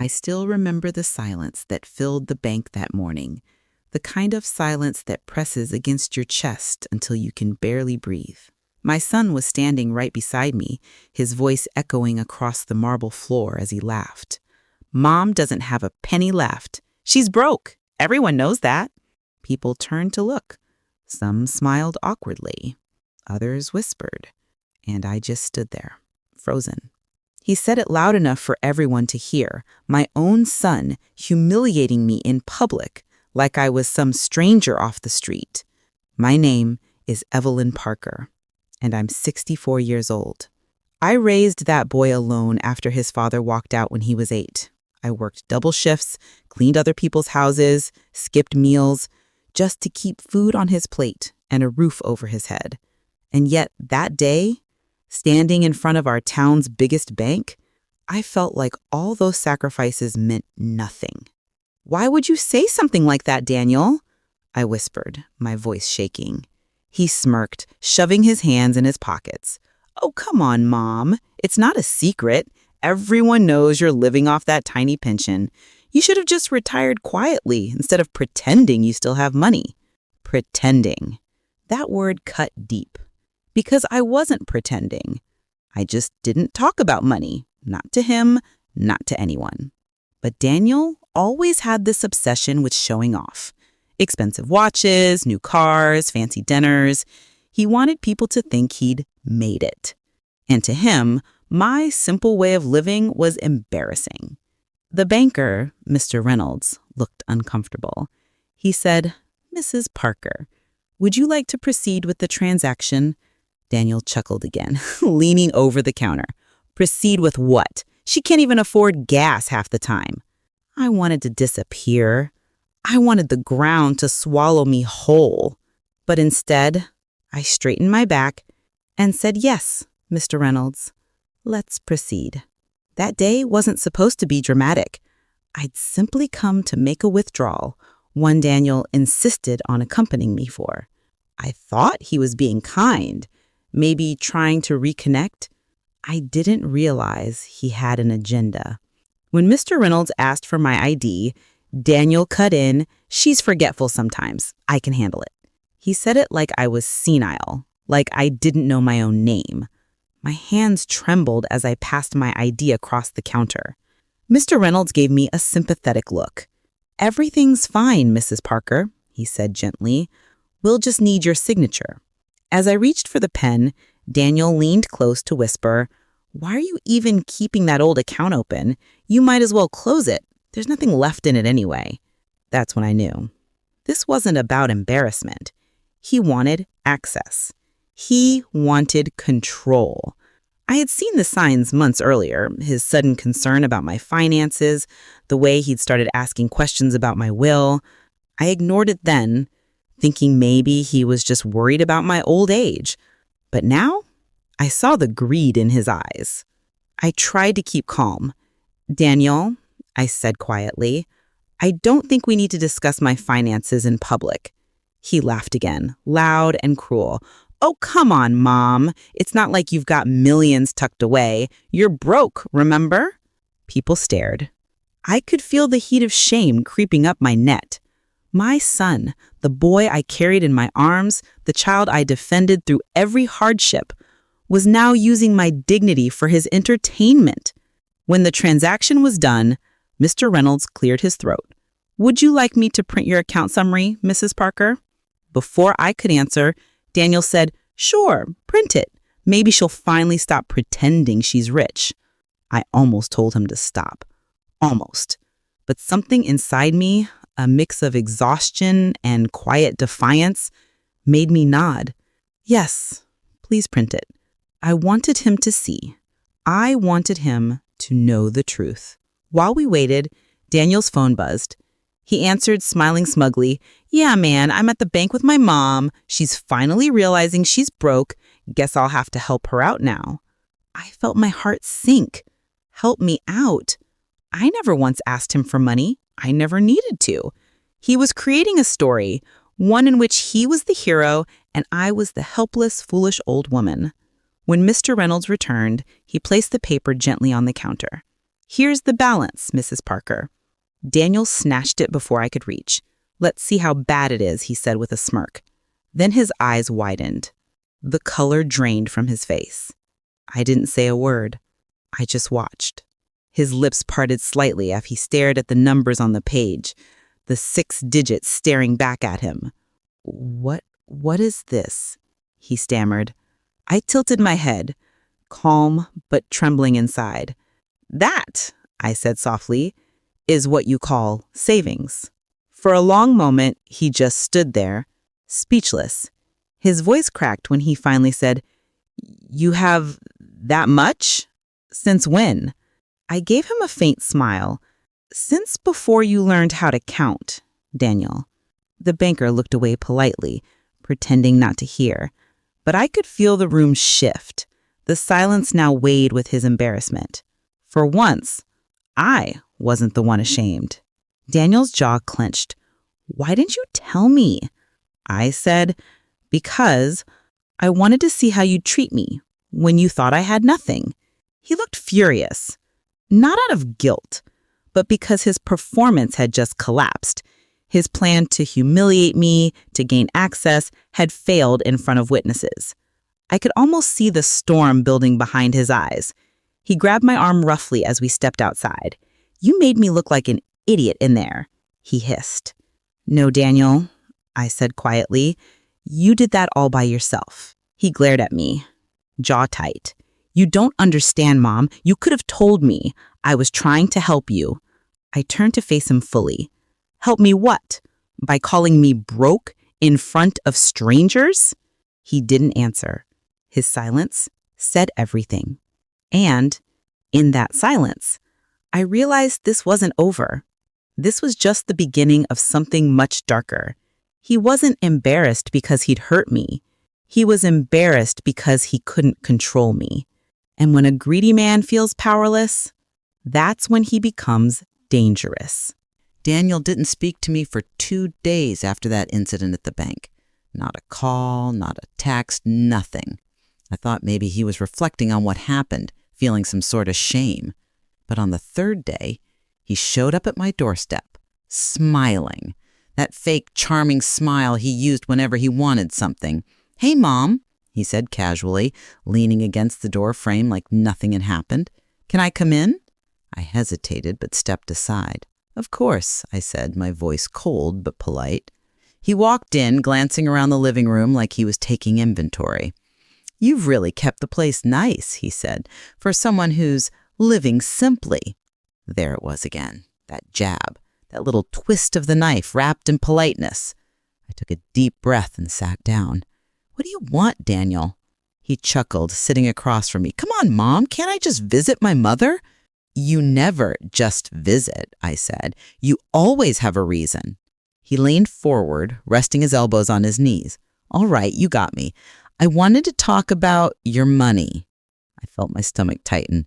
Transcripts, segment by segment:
I still remember the silence that filled the bank that morning, the kind of silence that presses against your chest until you can barely breathe. My son was standing right beside me, his voice echoing across the marble floor as he laughed. "Mom doesn't have a penny left. She's broke. Everyone knows that." People turned to look. Some smiled awkwardly. Others whispered. And I just stood there, frozen. He said it loud enough for everyone to hear, my own son humiliating me in public like I was some stranger off the street. "My name is Evelyn Parker, and I'm 64 years old. I raised that boy alone after his father walked out when he was 8. I worked double shifts, cleaned other people's houses, skipped meals, just to keep food on his plate and a roof over his head. And yet that day, standing in front of our town's biggest bank, I felt like all those sacrifices meant nothing. "Why would you say something like that, Daniel?" I whispered, my voice shaking. He smirked, shoving his hands in his pockets. "Oh, come on, Mom. It's not a secret. Everyone knows you're living off that tiny pension. You should have just retired quietly instead of pretending you still have money." Pretending. That word cut deep. Because I wasn't pretending. I just didn't talk about money. Not to him, not to anyone. But Daniel always had this obsession with showing off. Expensive watches, new cars, fancy dinners. He wanted people to think he'd made it. And to him, my simple way of living was embarrassing. The banker, Mr. Reynolds, looked uncomfortable. He said, "Mrs. Parker, would you like to proceed with the transaction?" Daniel chuckled again, leaning over the counter. "Proceed with what? She can't even afford gas half the time." I wanted to disappear. I wanted the ground to swallow me whole. But instead, I straightened my back and said, "Yes, Mr. Reynolds, let's proceed." That day wasn't supposed to be dramatic. I'd simply come to make a withdrawal, one Daniel insisted on accompanying me for. I thought he was being kind, maybe trying to reconnect. I didn't realize he had an agenda. When Mr. Reynolds asked for my ID, Daniel cut in, "She's forgetful sometimes. I can handle it." He said it like I was senile, like I didn't know my own name. My hands trembled as I passed my ID across the counter. Mr. Reynolds gave me a sympathetic look. "Everything's fine, Mrs. Parker," he said gently. "We'll just need your signature." As I reached for the pen, Daniel leaned close to whisper, "Why are you even keeping that old account open? You might as well close it. There's nothing left in it anyway." That's when I knew. This wasn't about embarrassment. He wanted access. He wanted control. I had seen the signs months earlier, his sudden concern about my finances, the way he'd started asking questions about my will. I ignored it then, thinking maybe he was just worried about my old age. But now, I saw the greed in his eyes. I tried to keep calm. "Daniel," I said quietly, "I don't think we need to discuss my finances in public." He laughed again, loud and cruel. "Oh, come on, Mom. It's not like you've got millions tucked away. You're broke, remember?" People stared. I could feel the heat of shame creeping up my neck. My son, the boy I carried in my arms, the child I defended through every hardship, was now using my dignity for his entertainment. When the transaction was done, Mr. Reynolds cleared his throat. "Would you like me to print your account summary, Mrs. Parker?" Before I could answer, Daniel said, "Sure, print it. Maybe she'll finally stop pretending she's rich." I almost told him to stop. Almost. But something inside me, a mix of exhaustion and quiet defiance, made me nod. "Yes, please print it." I wanted him to see. I wanted him to know the truth. While we waited, Daniel's phone buzzed. He answered, smiling smugly, "Yeah, man, I'm at the bank with my mom. She's finally realizing she's broke. Guess I'll have to help her out now." I felt my heart sink. Help me out. I never once asked him for money. I never needed to. He was creating a story, one in which he was the hero and I was the helpless, foolish old woman. When Mr. Reynolds returned, he placed the paper gently on the counter. Here's the balance, Mrs. Parker. Daniel snatched it before I could reach. Let's see how bad it is, he said with a smirk. Then his eyes widened. The color drained from his face. I didn't say a word. I just watched. His lips parted slightly as he stared at the numbers on the page, the 6 digits staring back at him. What is this? He stammered. I tilted my head, calm but trembling inside. That, I said softly, is what you call savings. For a long moment, he just stood there, speechless. His voice cracked when he finally said, You have that much? Since when? I gave him a faint smile. Since before you learned how to count, Daniel. The banker looked away politely, pretending not to hear. But I could feel the room shift. The silence now weighed with his embarrassment. For once, I wasn't the one ashamed. Daniel's jaw clenched. Why didn't you tell me? I said, because I wanted to see how you'd treat me when you thought I had nothing. He looked furious, not out of guilt, but because his performance had just collapsed. His plan to humiliate me, to gain access, had failed in front of witnesses. I could almost see the storm building behind his eyes. He grabbed my arm roughly as we stepped outside. You made me look like an idiot in there, he hissed. No, Daniel, I said quietly. You did that all by yourself. He glared at me, jaw tight. You don't understand, Mom. You could have told me. I was trying to help you. I turned to face him fully. Help me what? By calling me broke in front of strangers? He didn't answer. His silence said everything. And in that silence, I realized this wasn't over. This was just the beginning of something much darker. He wasn't embarrassed because he'd hurt me. He was embarrassed because he couldn't control me. And when a greedy man feels powerless, that's when he becomes dangerous. Daniel didn't speak to me for 2 days after that incident at the bank. Not a call, not a text, nothing. I thought maybe he was reflecting on what happened, feeling some sort of shame. But on the 3rd day, he showed up at my doorstep, smiling. That fake, charming smile he used whenever he wanted something. Hey, Mom, he said casually, leaning against the door frame like nothing had happened. Can I come in? I hesitated but stepped aside. Of course, I said, my voice cold but polite. He walked in, glancing around the living room like he was taking inventory. You've really kept the place nice, he said, for someone who's living simply. There it was again, that jab, that little twist of the knife wrapped in politeness. I took a deep breath and sat down. What do you want, Daniel? He chuckled, sitting across from me. Come on, Mom, can't I just visit my mother? You never just visit, I said. You always have a reason. He leaned forward, resting his elbows on his knees. All right, you got me. I wanted to talk about your money. I felt my stomach tighten.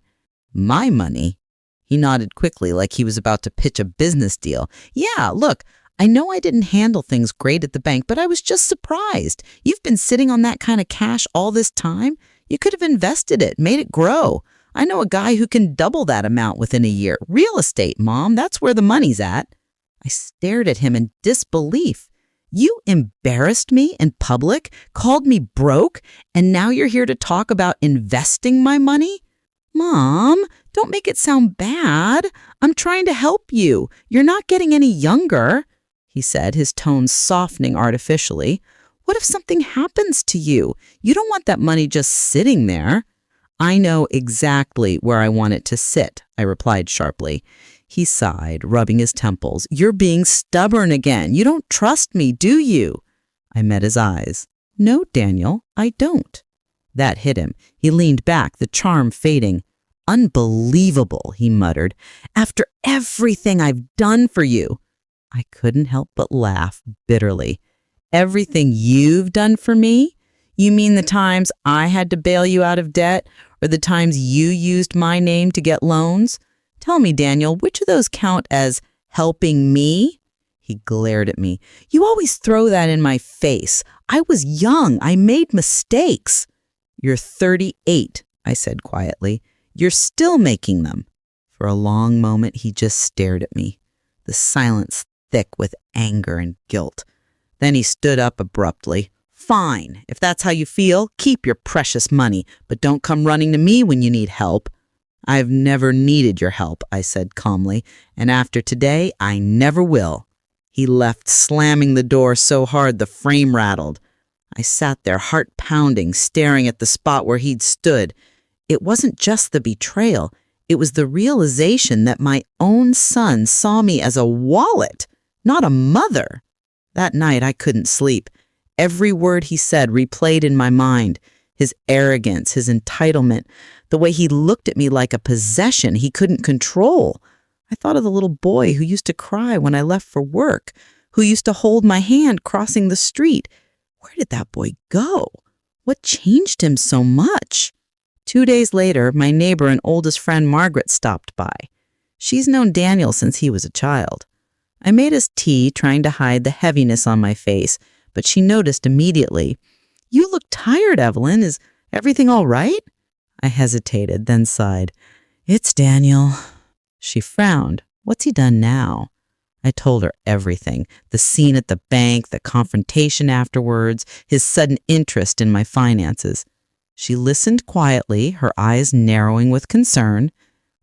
My money? He nodded quickly like he was about to pitch a business deal. Yeah, look, I know I didn't handle things great at the bank, but I was just surprised. You've been sitting on that kind of cash all this time? You could have invested it, made it grow. I know a guy who can double that amount within a year. Real estate, Mom, that's where the money's at. I stared at him in disbelief. You embarrassed me in public, called me broke, and now you're here to talk about investing my money? Mom, don't make it sound bad. I'm trying to help you. You're not getting any younger, he said, his tone softening artificially. What if something happens to you? You don't want that money just sitting there. I know exactly where I want it to sit, I replied sharply. He sighed, rubbing his temples. You're being stubborn again. You don't trust me, do you? I met his eyes. No, Daniel, I don't. That hit him. He leaned back, the charm fading. Unbelievable, he muttered. After everything I've done for you. I couldn't help but laugh bitterly. Everything you've done for me? You mean the times I had to bail you out of debt, or the times you used my name to get loans? Tell me, Daniel, which of those count as helping me? He glared at me. You always throw that in my face. I was young. I made mistakes. You're 38, I said quietly. You're still making them. For a long moment, he just stared at me, the silence thick with anger and guilt. Then he stood up abruptly. Fine, if that's how you feel, keep your precious money, but don't come running to me when you need help. I've never needed your help, I said calmly, and after today, I never will. He left, slamming the door so hard the frame rattled. I sat there, heart pounding, staring at the spot where he'd stood. It wasn't just the betrayal. It was the realization that my own son saw me as a wallet, not a mother. That night, I couldn't sleep. Every word he said replayed in my mind. His arrogance, his entitlement, the way he looked at me like a possession he couldn't control. I thought of the little boy who used to cry when I left for work, who used to hold my hand crossing the street. Where did that boy go? What changed him so much? 2 days later, my neighbor and oldest friend Margaret stopped by. She's known Daniel since he was a child. I made us tea, trying to hide the heaviness on my face, but she noticed immediately. "You look tired, Evelyn. Is everything all right?" I hesitated, then sighed. "It's Daniel." She frowned. "What's he done now?" I told her everything, the scene at the bank, the confrontation afterwards, his sudden interest in my finances. She listened quietly, her eyes narrowing with concern.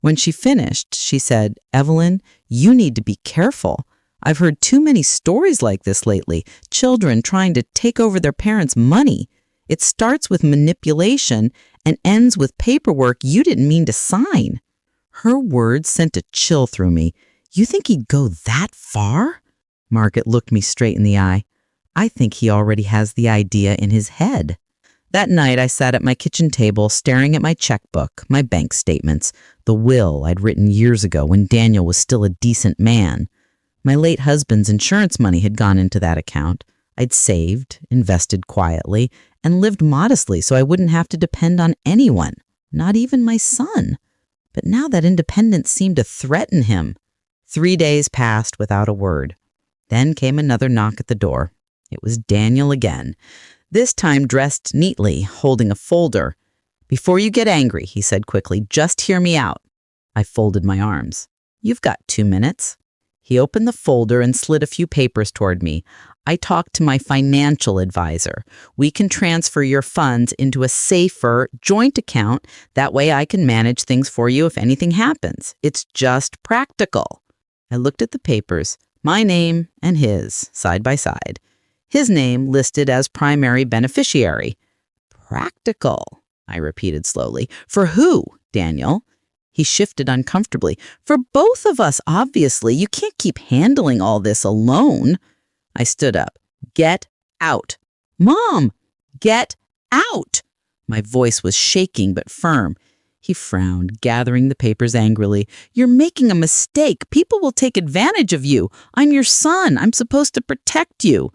When she finished, she said, "Evelyn, you need to be careful. I've heard too many stories like this lately, children trying to take over their parents' money. It starts with manipulation and ends with paperwork you didn't mean to sign." Her words sent a chill through me. "You think he'd go that far?" Margaret looked me straight in the eye. "I think he already has the idea in his head." That night, I sat at my kitchen table staring at my checkbook, my bank statements, the will I'd written years ago when Daniel was still a decent man. My late husband's insurance money had gone into that account. I'd saved, invested quietly, and lived modestly so I wouldn't have to depend on anyone, not even my son. But now that independence seemed to threaten him. 3 days passed without a word. Then came another knock at the door. It was Daniel again, this time dressed neatly, holding a folder. "Before you get angry," he said quickly, "just hear me out." I folded my arms. "You've got 2 minutes." He opened the folder and slid a few papers toward me. "I talked to my financial advisor. We can transfer your funds into a safer joint account. That way I can manage things for you if anything happens. It's just practical." I looked at the papers, my name and his, side by side. His name listed as primary beneficiary. "Practical," I repeated slowly. "For who, Daniel?" He shifted uncomfortably. "For both of us, obviously. You can't keep handling all this alone." I stood up. "Get out." "Mom, get out." My voice was shaking but firm. He frowned, gathering the papers angrily. "You're making a mistake. People will take advantage of you. I'm your son. I'm supposed to protect you."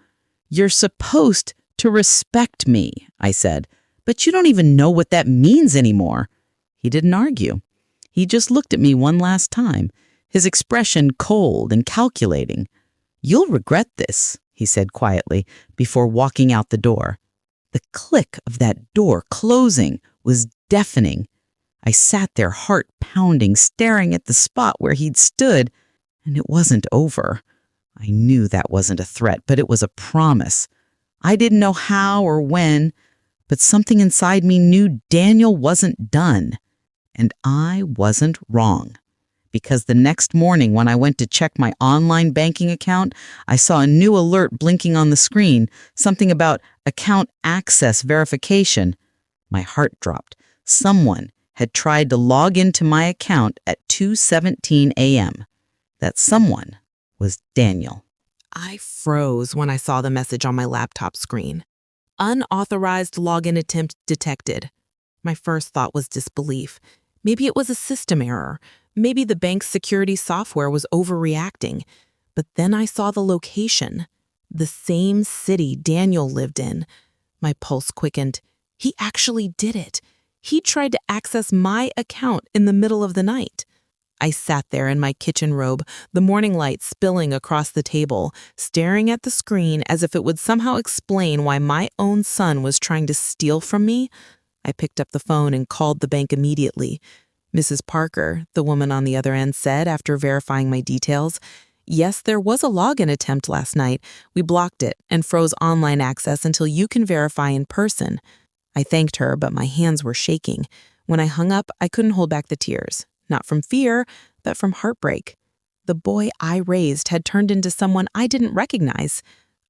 "You're supposed to respect me," I said. "But you don't even know what that means anymore." He didn't argue. He just looked at me one last time, his expression cold and calculating. "You'll regret this," he said quietly, before walking out the door. The click of that door closing was deafening. I sat there, heart pounding, staring at the spot where he'd stood, and it wasn't over. I knew that wasn't a threat, but it was a promise. I didn't know how or when, but something inside me knew Daniel wasn't done. And I wasn't wrong. Because the next morning when I went to check my online banking account, I saw a new alert blinking on the screen, something about account access verification. My heart dropped. Someone had tried to log into my account at 2:17 a.m. That someone was Daniel. I froze when I saw the message on my laptop screen. Unauthorized login attempt detected. My first thought was disbelief. Maybe it was a system error. Maybe the bank's security software was overreacting. But then I saw the location. The same city Daniel lived in. My pulse quickened. He actually did it. He tried to access my account in the middle of the night. I sat there in my kitchen robe, the morning light spilling across the table, staring at the screen as if it would somehow explain why my own son was trying to steal from me. I picked up the phone and called the bank immediately. Mrs. Parker, the woman on the other end, said after verifying my details. Yes, there was a login attempt last night. We blocked it and froze online access until you can verify in person. I thanked her, but my hands were shaking. When I hung up, I couldn't hold back the tears. Not from fear, but from heartbreak. The boy I raised had turned into someone I didn't recognize.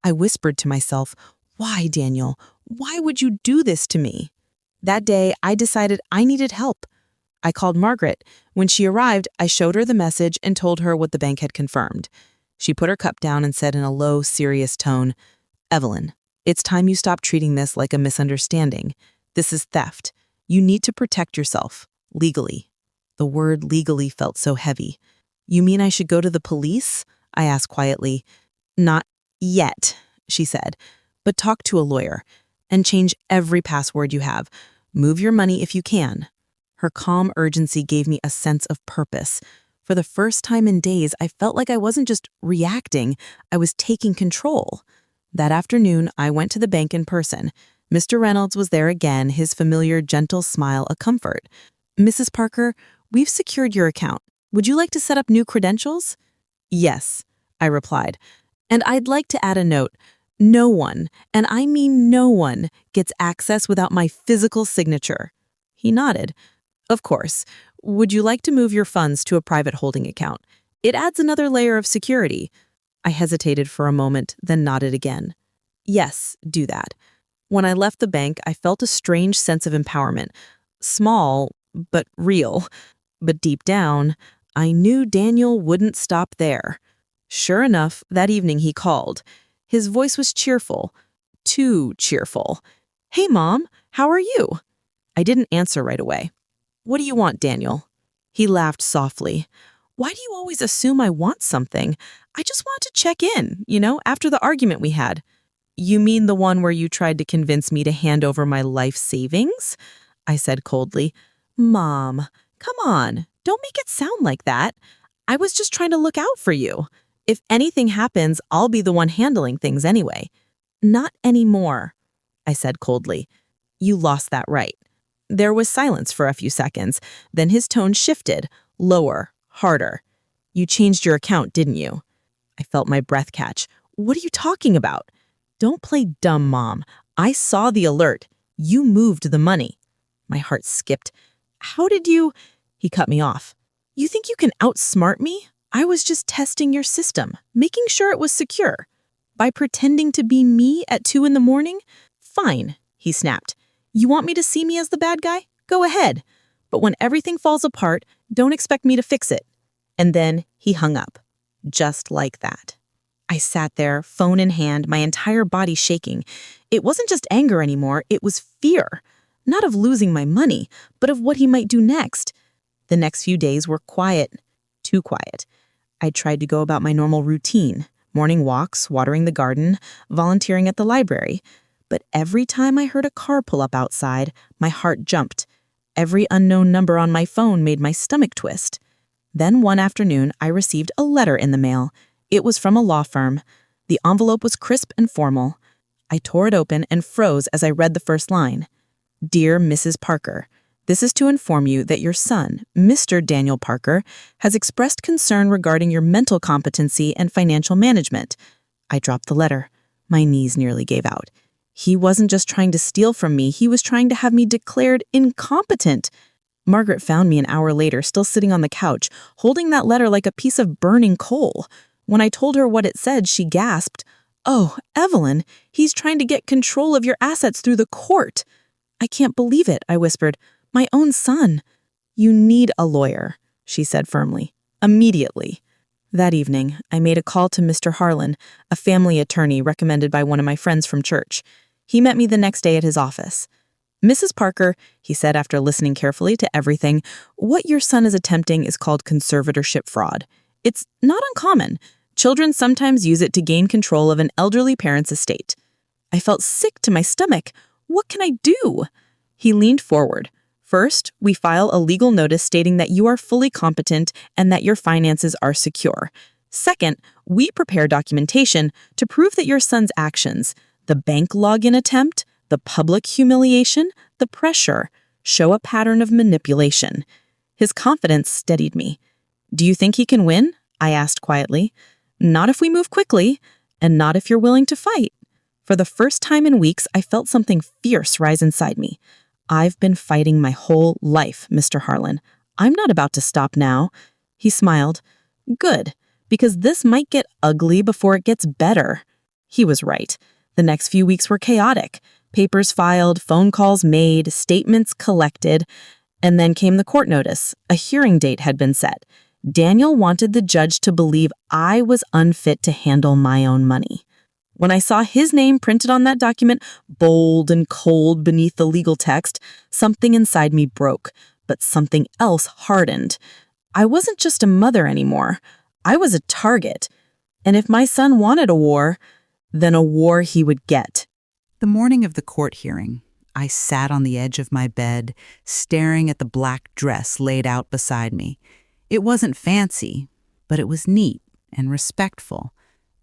I whispered to myself, "Why, Daniel? Why would you do this to me?" That day, I decided I needed help. I called Margaret. When she arrived, I showed her the message and told her what the bank had confirmed. She put her cup down and said in a low, serious tone, "Evelyn, it's time you stop treating this like a misunderstanding. This is theft. You need to protect yourself, legally." The word legally felt so heavy. "You mean I should go to the police?" I asked quietly. "Not yet," she said, "but talk to a lawyer and change every password you have. Move your money if you can." Her calm urgency gave me a sense of purpose. For the first time in days, I felt like I wasn't just reacting, I was taking control. That afternoon, I went to the bank in person. Mr. Reynolds was there again, his familiar, gentle smile a comfort. "Mrs. Parker, we've secured your account. Would you like to set up new credentials?" "Yes," I replied. "And I'd like to add a note. No one, and I mean no one, gets access without my physical signature." He nodded. "Of course. Would you like to move your funds to a private holding account? It adds another layer of security." I hesitated for a moment, then nodded again. "Yes, do that." When I left the bank, I felt a strange sense of empowerment. Small, but real. But deep down, I knew Daniel wouldn't stop there. Sure enough, that evening he called. His voice was cheerful. Too cheerful. "Hey, Mom, how are you?" I didn't answer right away. "What do you want, Daniel?" He laughed softly. "Why do you always assume I want something? I just want to check in, after the argument we had." "You mean the one where you tried to convince me to hand over my life savings?" I said coldly. "Mom, come on, don't make it sound like that. I was just trying to look out for you. If anything happens, I'll be the one handling things anyway." "Not anymore," I said coldly. "You lost that right." There was silence for a few seconds. Then his tone shifted, lower, harder. "You changed your account, didn't you?" I felt my breath catch. "What are you talking about?" "Don't play dumb, Mom. I saw the alert. You moved the money." My heart skipped. "How did you—" He cut me off. "You think you can outsmart me? I was just testing your system, making sure it was secure. By pretending to be me at 2 in the morning? Fine," he snapped. "You want me to see me as the bad guy? Go ahead. But when everything falls apart, don't expect me to fix it." And then he hung up. Just like that. I sat there, phone in hand, my entire body shaking. It wasn't just anger anymore, it was fear. Not of losing my money, but of what he might do next. The next few days were quiet. Too quiet. I tried to go about my normal routine. Morning walks, watering the garden, volunteering at the library. But every time I heard a car pull up outside, my heart jumped. Every unknown number on my phone made my stomach twist. Then one afternoon, I received a letter in the mail. It was from a law firm. The envelope was crisp and formal. I tore it open and froze as I read the first line. "Dear Mrs. Parker, this is to inform you that your son, Mr. Daniel Parker, has expressed concern regarding your mental competency and financial management." I dropped the letter. My knees nearly gave out. He wasn't just trying to steal from me, he was trying to have me declared incompetent. Margaret found me an hour later, still sitting on the couch, holding that letter like a piece of burning coal. When I told her what it said, she gasped, "Oh, Evelyn, he's trying to get control of your assets through the court." "I can't believe it," I whispered. "My own son." "You need a lawyer," she said firmly. "Immediately." That evening, I made a call to Mr. Harlan, a family attorney recommended by one of my friends from church. He met me the next day at his office. "Mrs. Parker," he said after listening carefully to everything, "what your son is attempting is called conservatorship fraud. It's not uncommon. Children sometimes use it to gain control of an elderly parent's estate." I felt sick to my stomach. What can I do? He leaned forward. "First, we file a legal notice stating that you are fully competent and that your finances are secure. Second, we prepare documentation to prove that your son's actions, the bank login attempt, the public humiliation, the pressure, show a pattern of manipulation. His confidence steadied me. "Do you think he can win?" I asked quietly. "Not if we move quickly, and not if you're willing to fight." For the first time in weeks, I felt something fierce rise inside me. "I've been fighting my whole life, Mr. Harlan. I'm not about to stop now." He smiled. "Good, because this might get ugly before it gets better." He was right. The next few weeks were chaotic. Papers filed, phone calls made, statements collected, and then came the court notice. A hearing date had been set. Daniel wanted the judge to believe I was unfit to handle my own money. When I saw his name printed on that document, bold and cold beneath the legal text, something inside me broke, but something else hardened. I wasn't just a mother anymore. I was a target. And if my son wanted a war, then a war he would get. The morning of the court hearing, I sat on the edge of my bed, staring at the black dress laid out beside me. It wasn't fancy, but it was neat and respectful.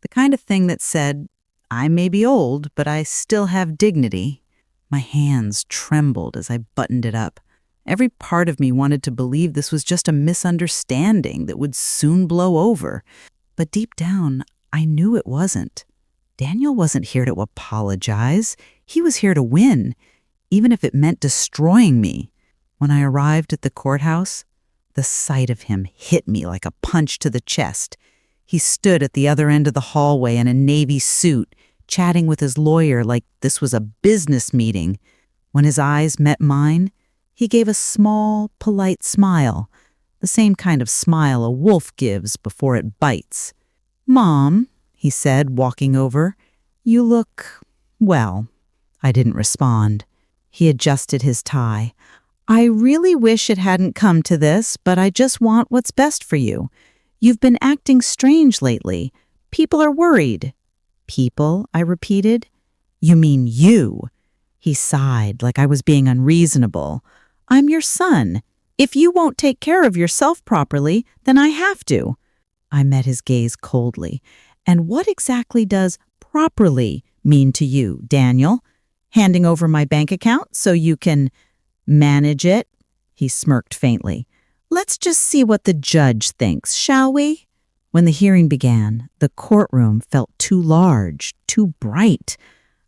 The kind of thing that said, "I may be old, but I still have dignity." My hands trembled as I buttoned it up. Every part of me wanted to believe this was just a misunderstanding that would soon blow over. But deep down, I knew it wasn't. Daniel wasn't here to apologize. He was here to win, even if it meant destroying me. When I arrived at the courthouse, the sight of him hit me like a punch to the chest. He stood at the other end of the hallway in a navy suit, chatting with his lawyer like this was a business meeting. When his eyes met mine, he gave a small, polite smile, the same kind of smile a wolf gives before it bites. "Mom," he said, walking over, "you look, well." I didn't respond. He adjusted his tie. "I really wish it hadn't come to this, but I just want what's best for you. You've been acting strange lately. People are worried." "People?" I repeated. "You mean you." He sighed like I was being unreasonable. "I'm your son. If you won't take care of yourself properly, then I have to." I met his gaze coldly. "And what exactly does properly mean to you, Daniel? Handing over my bank account so you can manage it?" He smirked faintly. "Let's just see what the judge thinks, shall we?" When the hearing began, the courtroom felt too large, too bright.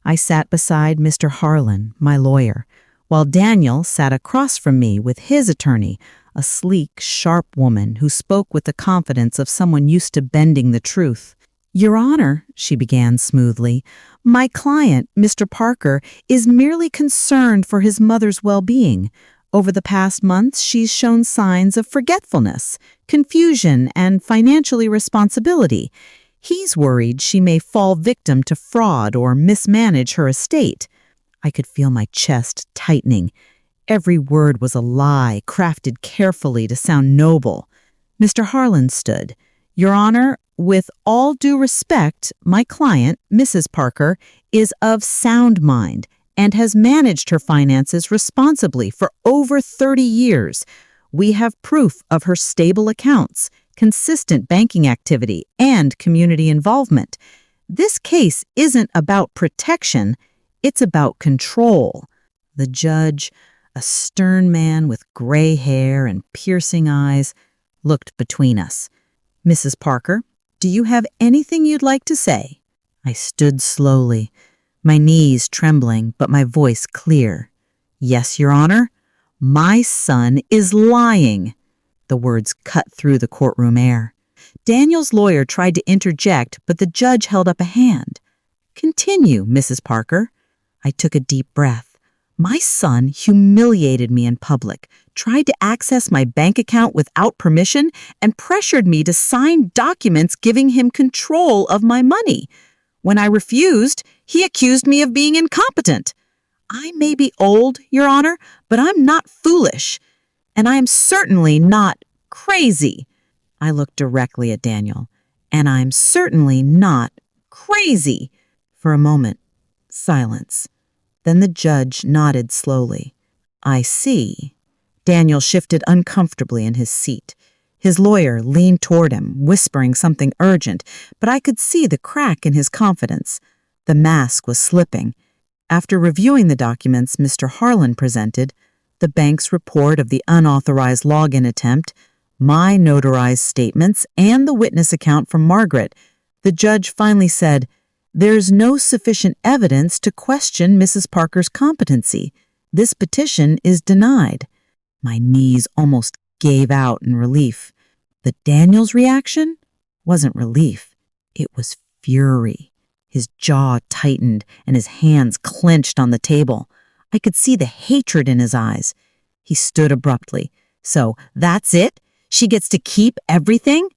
I sat beside Mr. Harlan, my lawyer, while Daniel sat across from me with his attorney, a sleek, sharp woman who spoke with the confidence of someone used to bending the truth. "Your Honor," she began smoothly, "my client, Mr. Parker, is merely concerned for his mother's well-being. Over the past months, she's shown signs of forgetfulness, confusion, and financial irresponsibility. He's worried she may fall victim to fraud or mismanage her estate." I could feel my chest tightening. Every word was a lie, crafted carefully to sound noble. Mr. Harlan stood. "Your Honor, with all due respect, my client, Mrs. Parker, is of sound mind and has managed her finances responsibly for over 30 years. We have proof of her stable accounts, consistent banking activity, and community involvement. This case isn't about protection, it's about control." The judge, a stern man with gray hair and piercing eyes, looked between us. "Mrs. Parker, do you have anything you'd like to say?" I stood slowly, my knees trembling, but my voice clear. "Yes, Your Honor, my son is lying." The words cut through the courtroom air. Daniel's lawyer tried to interject, but the judge held up a hand. "Continue, Mrs. Parker." I took a deep breath. "My son humiliated me in public, tried to access my bank account without permission, and pressured me to sign documents giving him control of my money. When I refused, he accused me of being incompetent. I may be old, Your Honor, but I'm not foolish. And I am certainly not crazy." I looked directly at Daniel. "And I'm certainly not crazy." For a moment, silence. Then the judge nodded slowly. "I see." Daniel shifted uncomfortably in his seat. His lawyer leaned toward him, whispering something urgent, but I could see the crack in his confidence. The mask was slipping. After reviewing the documents Mr. Harlan presented, the bank's report of the unauthorized login attempt, my notarized statements, and the witness account from Margaret, the judge finally said, "There's no sufficient evidence to question Mrs. Parker's competency. This petition is denied." My knees almost gave out in relief. The Daniels reaction wasn't relief. It was fury. His jaw tightened and his hands clenched on the table. I could see the hatred in his eyes. He stood abruptly. "So that's it? She gets to keep everything?"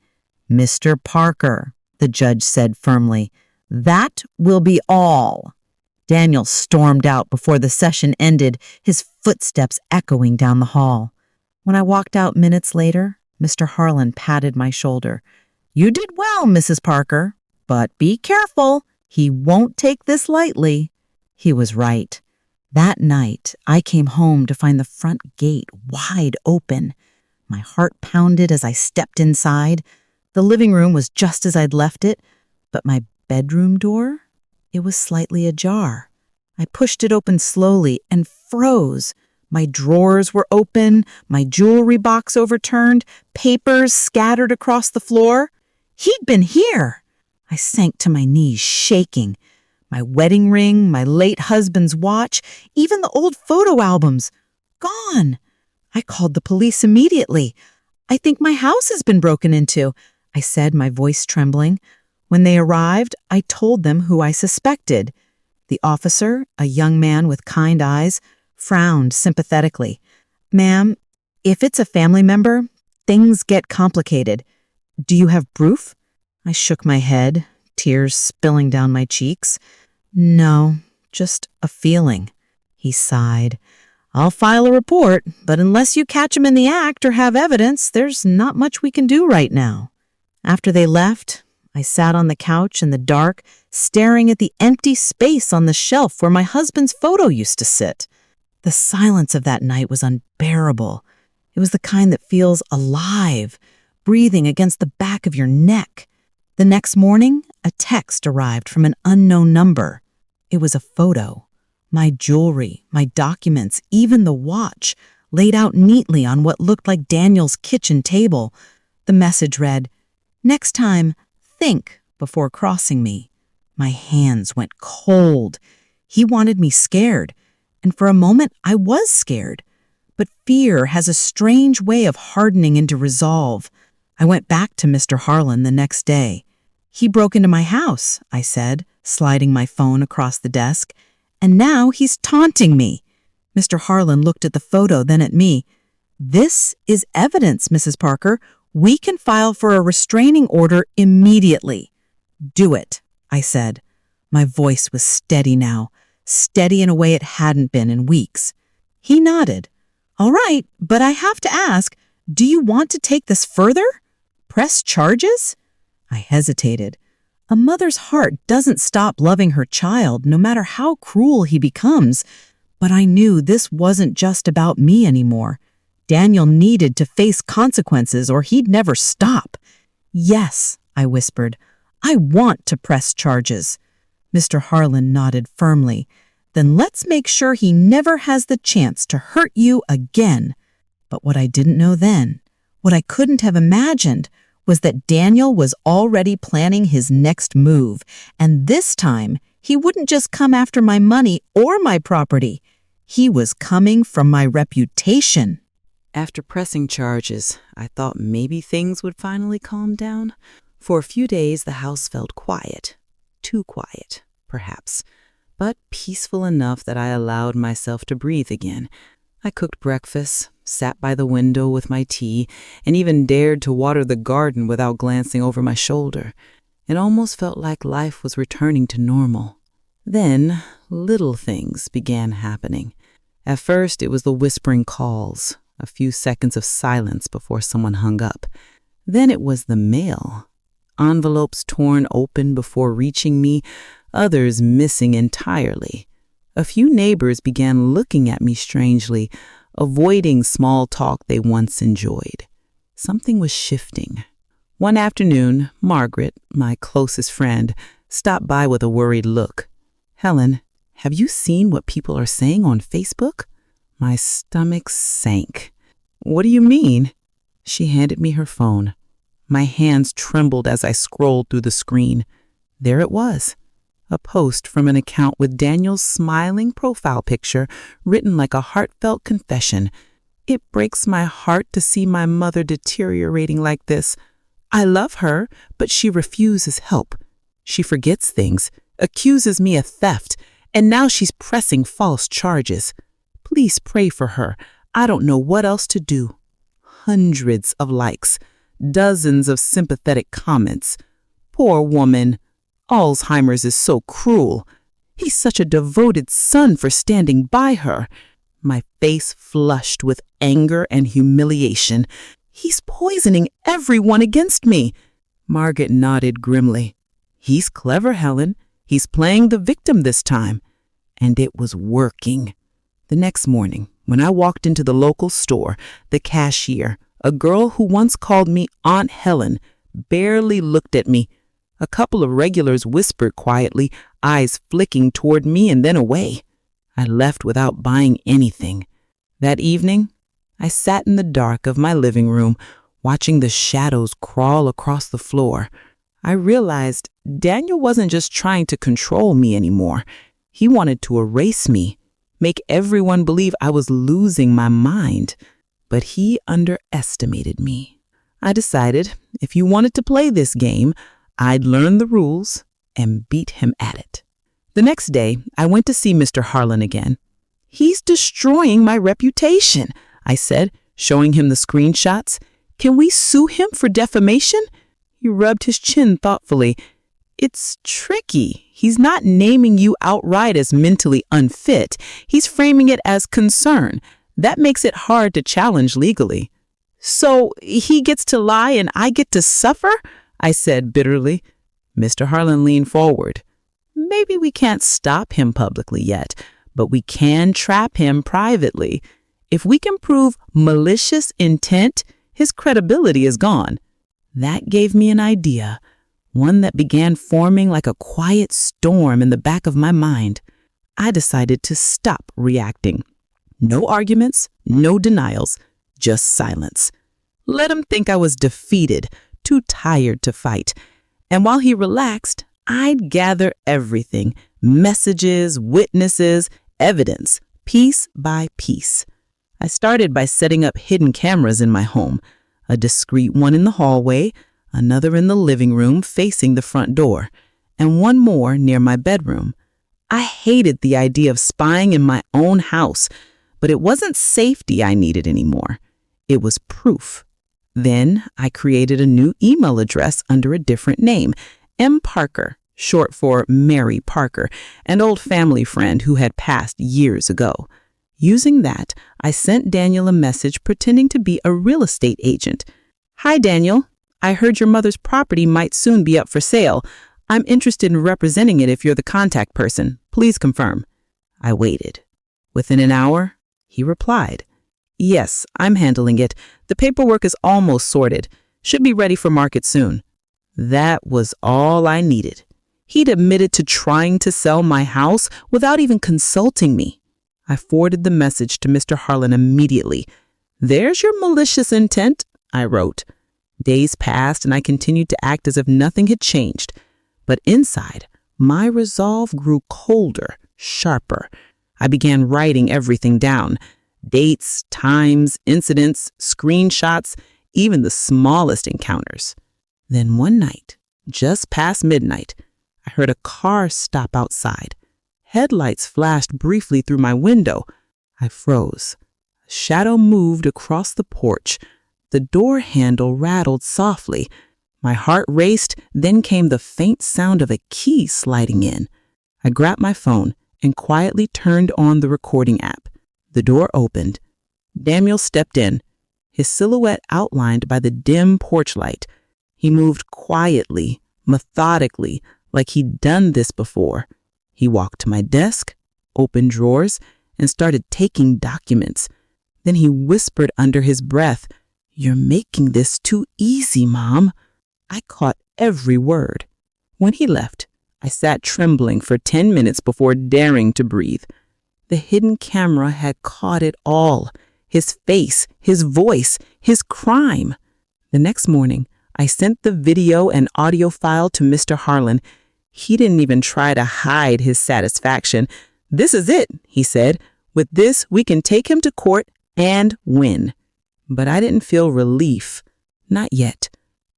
"Mr. Parker," the judge said firmly, "that will be all." Daniel stormed out before the session ended, his footsteps echoing down the hall. When I walked out minutes later, Mr. Harlan patted my shoulder. "You did well, Mrs. Parker, but be careful. He won't take this lightly." He was right. That night, I came home to find the front gate wide open. My heart pounded as I stepped inside. The living room was just as I'd left it, but my bedroom door, it was slightly ajar. I pushed it open slowly and froze. My drawers were open, my jewelry box overturned, papers scattered across the floor. He'd been here. I sank to my knees, shaking. My wedding ring, my late husband's watch, even the old photo albums. Gone. I called the police immediately. "I think my house has been broken into," I said, my voice trembling. When they arrived, I told them who I suspected. The officer, a young man with kind eyes, frowned sympathetically. "Ma'am, if it's a family member, things get complicated. Do you have proof?" I shook my head, tears spilling down my cheeks. "No, just a feeling." He sighed. "I'll file a report, but unless you catch him in the act or have evidence, there's not much we can do right now." After they left, I sat on the couch in the dark, staring at the empty space on the shelf where my husband's photo used to sit. The silence of that night was unbearable. It was the kind that feels alive, breathing against the back of your neck. The next morning, a text arrived from an unknown number. It was a photo. My jewelry, my documents, even the watch, laid out neatly on what looked like Daniel's kitchen table. The message read, "Next time, think before crossing me." My hands went cold. He wanted me scared, and for a moment I was scared. But fear has a strange way of hardening into resolve. I went back to Mr. Harlan the next day. "He broke into my house," I said, sliding my phone across the desk, "and now he's taunting me." Mr. Harlan looked at the photo, then at me. "This is evidence, Mrs. Parker. We can file for a restraining order immediately." "Do it," I said. My voice was steady now, steady in a way it hadn't been in weeks. He nodded. "All right, but I have to ask, do you want to take this further? Press charges?" I hesitated. A mother's heart doesn't stop loving her child, no matter how cruel he becomes. But I knew this wasn't just about me anymore. Daniel needed to face consequences or he'd never stop. "Yes," I whispered, "I want to press charges." Mr. Harlan nodded firmly. "Then let's make sure he never has the chance to hurt you again." But what I didn't know then, what I couldn't have imagined, was that Daniel was already planning his next move, and this time he wouldn't just come after my money or my property. He was coming from my reputation. After pressing charges, I thought maybe things would finally calm down. For a few days, the house felt quiet. Too quiet, perhaps, but peaceful enough that I allowed myself to breathe again. I cooked breakfast, sat by the window with my tea, and even dared to water the garden without glancing over my shoulder. It almost felt like life was returning to normal. Then, little things began happening. At first, it was the whispering calls, a few seconds of silence before someone hung up. Then it was the mail. Envelopes torn open before reaching me, others missing entirely. A few neighbors began looking at me strangely, avoiding small talk they once enjoyed. Something was shifting. One afternoon, Margaret, my closest friend, stopped by with a worried look. "Helen, have you seen what people are saying on Facebook?" My stomach sank. What do you mean? She handed me her phone. My hands trembled as I scrolled through the screen. There it was, a post from an account with Daniel's smiling profile picture written like a heartfelt confession. It breaks my heart to see my mother deteriorating like this. I love her, but she refuses help. She forgets things, accuses me of theft, and now she's pressing false charges. Please pray for her. I don't know what else to do. Hundreds of likes, dozens of sympathetic comments. Poor woman. Alzheimer's is so cruel. He's such a devoted son for standing by her. My face flushed with anger and humiliation. He's poisoning everyone against me. Margaret nodded grimly. He's clever, Helen. He's playing the victim this time. And it was working. The next morning, when I walked into the local store, the cashier, a girl who once called me Aunt Helen, barely looked at me. A couple of regulars whispered quietly, eyes flicking toward me and then away. I left without buying anything. That evening, I sat in the dark of my living room, watching the shadows crawl across the floor. I realized Daniel wasn't just trying to control me anymore. He wanted to erase me, make everyone believe I was losing my mind. But he underestimated me. I decided if he wanted to play this game, I'd learn the rules and beat him at it. The next day, I went to see Mr. Harlan again. He's destroying my reputation, I said, showing him the screenshots. Can we sue him for defamation? He rubbed his chin thoughtfully. It's tricky. He's not naming you outright as mentally unfit. He's framing it as concern. That makes it hard to challenge legally. So he gets to lie and I get to suffer? I said bitterly. Mr. Harlan leaned forward. Maybe we can't stop him publicly yet, but we can trap him privately. If we can prove malicious intent, his credibility is gone. That gave me an idea, one that began forming like a quiet storm in the back of my mind. I decided to stop reacting. No arguments, no denials, just silence. Let him think I was defeated, too tired to fight. And while he relaxed, I'd gather everything, messages, witnesses, evidence, piece by piece. I started by setting up hidden cameras in my home, a discreet one in the hallway, another in the living room facing the front door, and one more near my bedroom. I hated the idea of spying in my own house, but it wasn't safety I needed anymore. It was proof. Then I created a new email address under a different name, M. Parker, short for Mary Parker, an old family friend who had passed years ago. Using that, I sent Daniel a message pretending to be a real estate agent. Hi, Daniel. I heard your mother's property might soon be up for sale. I'm interested in representing it if you're the contact person. Please confirm. I waited. Within an hour, he replied. Yes, I'm handling it. The paperwork is almost sorted. Should be ready for market soon. That was all I needed. He'd admitted to trying to sell my house without even consulting me. I forwarded the message to Mr. Harlan immediately. There's your malicious intent, I wrote. Days passed and I continued to act as if nothing had changed. But inside, my resolve grew colder, sharper. I began writing everything down. Dates, times, incidents, screenshots, even the smallest encounters. Then one night, just past midnight, I heard a car stop outside. Headlights flashed briefly through my window. I froze. A shadow moved across the porch. The door handle rattled softly. My heart raced, then came the faint sound of a key sliding in. I grabbed my phone and quietly turned on the recording app. The door opened. Daniel stepped in, his silhouette outlined by the dim porch light. He moved quietly, methodically, like he'd done this before. He walked to my desk, opened drawers, and started taking documents. Then he whispered under his breath, "You're making this too easy, Mom." I caught every word. When he left, I sat trembling for 10 minutes before daring to breathe. The hidden camera had caught it all. His face, his voice, his crime. The next morning, I sent the video and audio file to Mr. Harlan. He didn't even try to hide his satisfaction. "This is it," he said. "With this, we can take him to court and win." But I didn't feel relief. Not yet.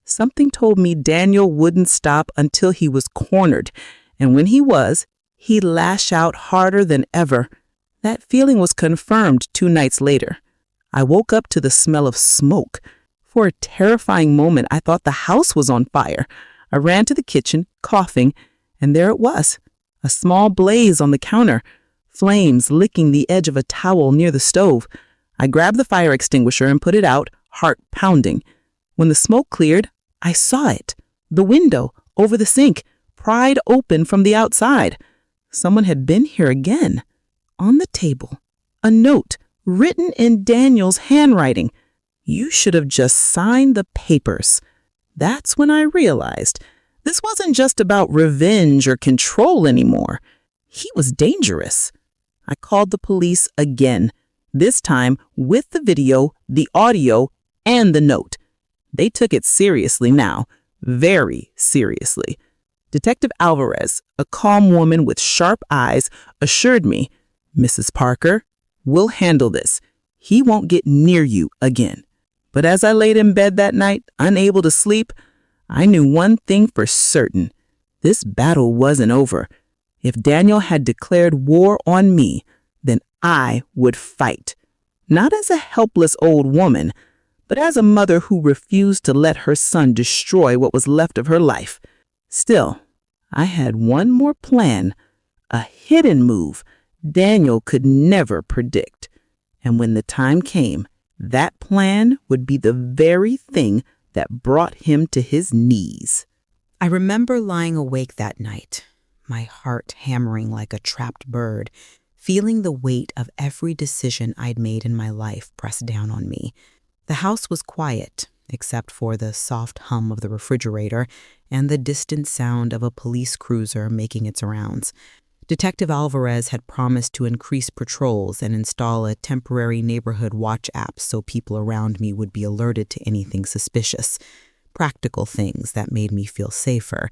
Something told me Daniel wouldn't stop until he was cornered. And when he was, he'd lash out harder than ever. That feeling was confirmed 2 nights later. I woke up to the smell of smoke. For a terrifying moment, I thought the house was on fire. I ran to the kitchen, coughing, and there it was, a small blaze on the counter, flames licking the edge of a towel near the stove. I grabbed the fire extinguisher and put it out, heart pounding. When the smoke cleared, I saw it. The window, over the sink, pried open from the outside. Someone had been here again. On the table, a note written in Daniel's handwriting. "You should have just signed the papers." That's when I realized this wasn't just about revenge or control anymore. He was dangerous. I called the police again, this time with the video, the audio, and the note. They took it seriously now, very seriously. Detective Alvarez, a calm woman with sharp eyes, assured me, "Mrs. Parker, we'll handle this. He won't get near you again." But as I laid in bed that night, unable to sleep, I knew one thing for certain. This battle wasn't over. If Daniel had declared war on me, then I would fight. Not as a helpless old woman, but as a mother who refused to let her son destroy what was left of her life. Still, I had one more plan, a hidden move Daniel could never predict. And when the time came, that plan would be the very thing that brought him to his knees. I remember lying awake that night, my heart hammering like a trapped bird, feeling the weight of every decision I'd made in my life press down on me. The house was quiet, except for the soft hum of the refrigerator and the distant sound of a police cruiser making its rounds. Detective Alvarez had promised to increase patrols and install a temporary neighborhood watch app so people around me would be alerted to anything suspicious. Practical things that made me feel safer,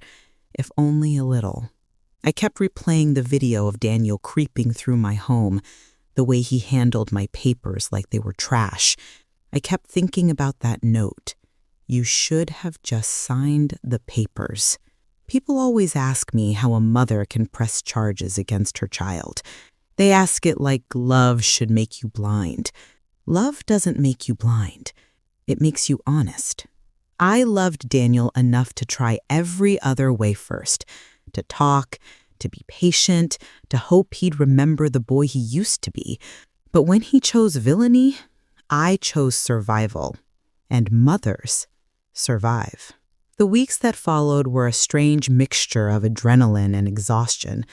if only a little. I kept replaying the video of Daniel creeping through my home, the way he handled my papers like they were trash. I kept thinking about that note. "You should have just signed the papers." People always ask me how a mother can press charges against her child. They ask it like love should make you blind. Love doesn't make you blind. It makes you honest. I loved Daniel enough to try every other way first, to talk, to be patient, to hope he'd remember the boy he used to be. But when he chose villainy, I chose survival. And mothers survive. The weeks that followed were a strange mixture of adrenaline and exhaustion.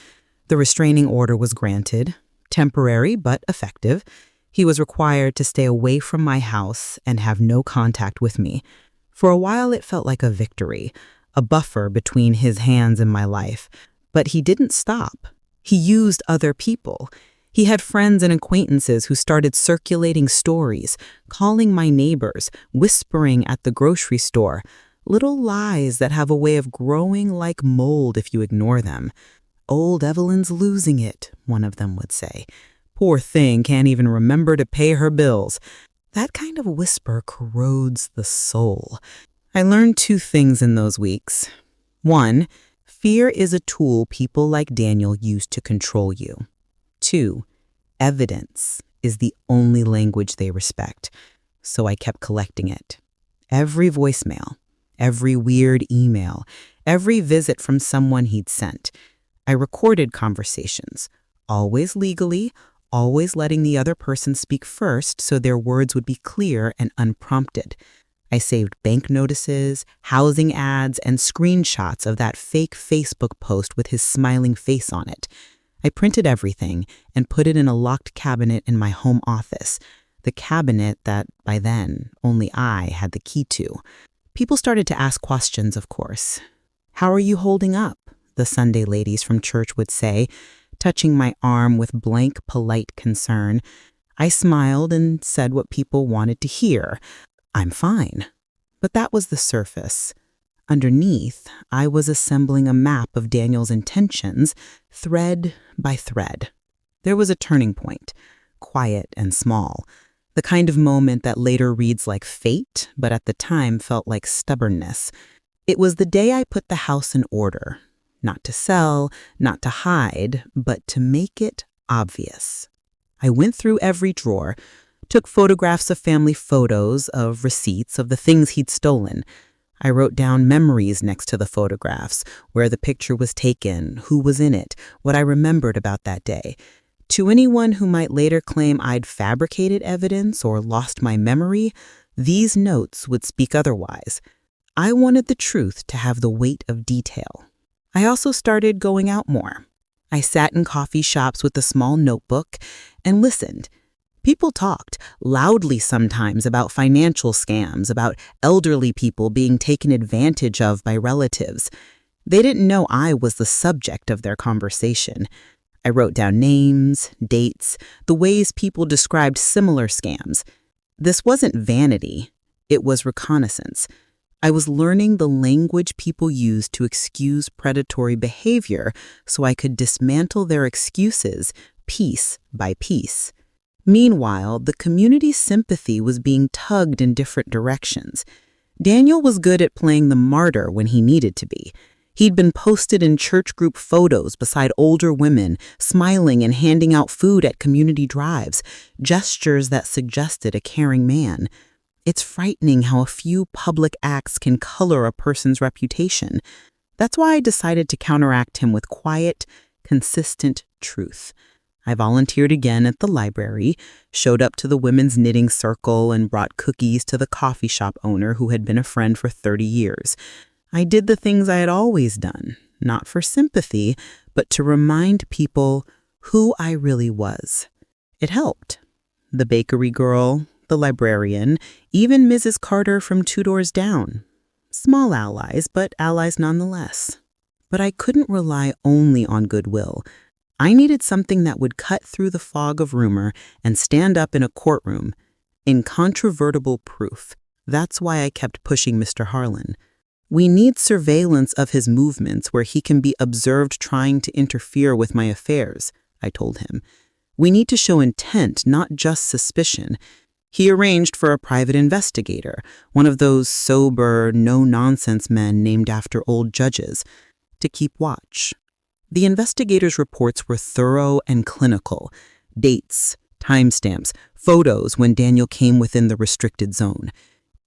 The restraining order was granted, temporary but effective. He was required to stay away from my house and have no contact with me. For a while, it felt like a victory, a buffer between his hands and my life. But he didn't stop. He used other people. He had friends and acquaintances who started circulating stories, calling my neighbors, whispering at the grocery store. Little lies that have a way of growing like mold if you ignore them. "Old Evelyn's losing it," one of them would say. "Poor thing can't even remember to pay her bills." That kind of whisper corrodes the soul. I learned 2 things in those weeks. 1, fear is a tool people like Daniel use to control you. 2, evidence is the only language they respect. So I kept collecting it. Every voicemail, every weird email, every visit from someone he'd sent. I recorded conversations, always legally, always letting the other person speak first so their words would be clear and unprompted. I saved bank notices, housing ads, and screenshots of that fake Facebook post with his smiling face on it. I printed everything and put it in a locked cabinet in my home office, the cabinet that, by then, only I had the key to. People started to ask questions, of course. "How are you holding up?" the Sunday ladies from church would say. touching my arm with blank, polite concern. I smiled and said what people wanted to hear. I'm fine. But that was the surface. Underneath, I was assembling a map of Daniel's intentions, thread by thread. There was a turning point, quiet and small, the kind of moment that later reads like fate, but at the time felt like stubbornness. It was the day I put the house in order, not to sell, not to hide, but to make it obvious. I went through every drawer, took photographs of family photos, of receipts, of the things he'd stolen. I wrote down memories next to the photographs, where the picture was taken, who was in it, what I remembered about that day. To anyone who might later claim I'd fabricated evidence or lost my memory, these notes would speak otherwise. I wanted the truth to have the weight of detail. I also started going out more. I sat in coffee shops with a small notebook and listened. People talked, loudly sometimes, about financial scams, about elderly people being taken advantage of by relatives. They didn't know I was the subject of their conversation. I wrote down names, dates, the ways people described similar scams. This wasn't vanity. It was reconnaissance. I was learning the language people used to excuse predatory behavior so I could dismantle their excuses piece by piece. Meanwhile, the community's sympathy was being tugged in different directions. Daniel was good at playing the martyr when he needed to be. He'd been posted in church group photos beside older women, smiling and handing out food at community drives, gestures that suggested a caring man. It's frightening how a few public acts can color a person's reputation. That's why I decided to counteract him with quiet, consistent truth. I volunteered again at the library, showed up to the women's knitting circle, and brought cookies to the coffee shop owner who had been a friend for 30 years. I did the things I had always done, not for sympathy, but to remind people who I really was. It helped. The bakery girl, the librarian, even Mrs. Carter from 2 doors down. Small allies, but allies nonetheless. But I couldn't rely only on goodwill. I needed something that would cut through the fog of rumor and stand up in a courtroom. Incontrovertible proof. That's why I kept pushing Mr. Harlan. We need surveillance of his movements where he can be observed trying to interfere with my affairs, I told him. We need to show intent, not just suspicion. He arranged for a private investigator, one of those sober, no-nonsense men named after old judges, to keep watch. The investigator's reports were thorough and clinical. Dates, timestamps, photos when Daniel came within the restricted zone.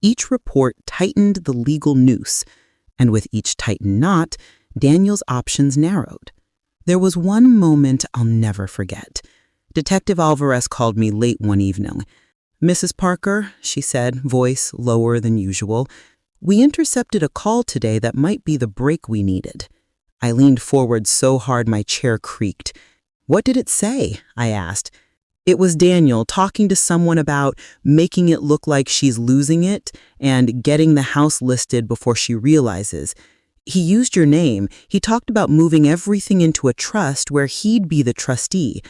Each report tightened the legal noose, and with each tightened knot, Daniel's options narrowed. There was one moment I'll never forget. Detective Alvarez called me late one evening. "Mrs. Parker," she said, voice lower than usual, "we intercepted a call today that might be the break we needed." I leaned forward so hard my chair creaked. "What did it say?" I asked. "It was Daniel talking to someone about making it look like she's losing it and getting the house listed before she realizes. He used your name. He talked about moving everything into a trust where he'd be the trustee.